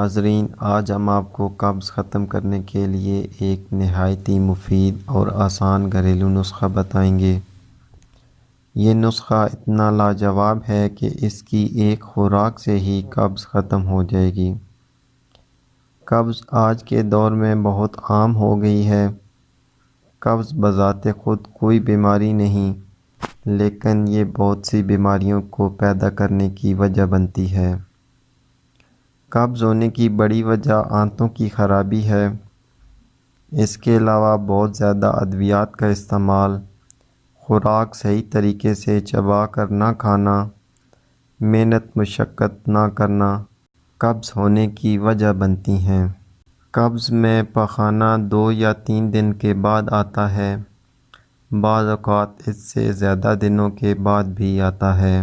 ناظرین، آج ہم آپ کو قبض ختم کرنے کے لیے ایک نہایت ہی مفید اور آسان گھریلو نسخہ بتائیں گے۔ یہ نسخہ اتنا لاجواب ہے کہ اس کی ایک خوراک سے ہی قبض ختم ہو جائے گی۔ قبض آج کے دور میں بہت عام ہو گئی ہے۔ قبض بذات خود کوئی بیماری نہیں، لیکن یہ بہت سی بیماریوں کو پیدا کرنے کی وجہ بنتی ہے۔ قبض ہونے کی بڑی وجہ آنتوں کی خرابی ہے۔ اس کے علاوہ بہت زیادہ ادویات کا استعمال، خوراک صحیح طریقے سے چبا کر نہ کھانا، محنت مشقت نہ کرنا قبض ہونے کی وجہ بنتی ہیں۔ قبض میں پخانہ 2 یا 3 دن کے بعد آتا ہے، بعض اوقات اس سے زیادہ دنوں کے بعد بھی آتا ہے۔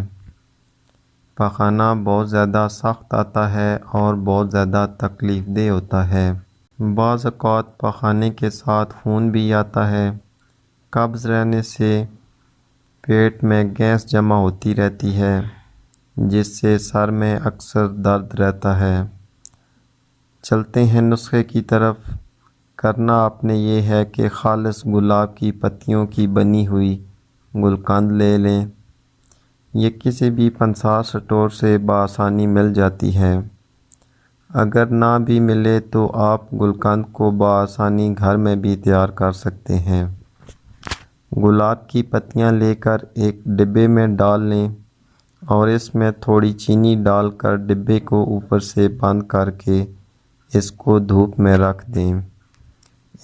پخانہ بہت زیادہ سخت آتا ہے اور بہت زیادہ تکلیف دہ ہوتا ہے۔ بعض اوقات پخانے کے ساتھ خون بھی آتا ہے۔ قبض رہنے سے پیٹ میں گیس جمع ہوتی رہتی ہے، جس سے سر میں اکثر درد رہتا ہے۔ چلتے ہیں نسخے کی طرف۔ کرنا آپ نے یہ ہے کہ خالص گلاب کی پتیوں کی بنی ہوئی گلقند لے لیں۔ یہ کسی بھی پنسار سٹور سے بآسانی مل جاتی ہے۔ اگر نہ بھی ملے تو آپ گلقند کو بآسانی گھر میں بھی تیار کر سکتے ہیں۔ گلاب کی پتیاں لے کر ایک ڈبے میں ڈال لیں اور اس میں تھوڑی چینی ڈال کر ڈبے کو اوپر سے بند کر کے اس کو دھوپ میں رکھ دیں۔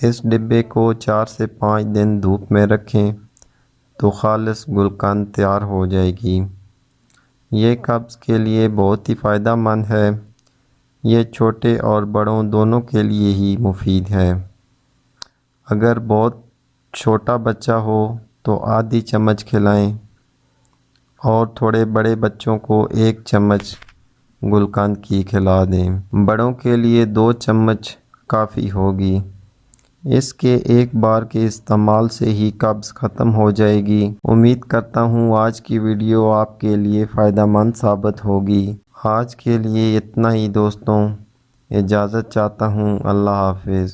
اس ڈبے کو 4 سے 5 دن دھوپ میں رکھیں تو خالص گلقند تیار ہو جائے گی۔ یہ قبض کے لیے بہت ہی فائدہ مند ہے۔ یہ چھوٹے اور بڑوں دونوں کے لیے ہی مفید ہے۔ اگر بہت چھوٹا بچہ ہو تو آدھی چمچ کھلائیں اور تھوڑے بڑے بچوں کو 1 چمچ گلقند کی کھلا دیں۔ بڑوں کے لیے 2 چمچ کافی ہوگی۔ اس کے ایک بار کے استعمال سے ہی قبض ختم ہو جائے گی۔ امید کرتا ہوں آج کی ویڈیو آپ کے لیے فائدہ مند ثابت ہوگی۔ آج کے لیے اتنا ہی دوستوں، اجازت چاہتا ہوں۔ اللہ حافظ۔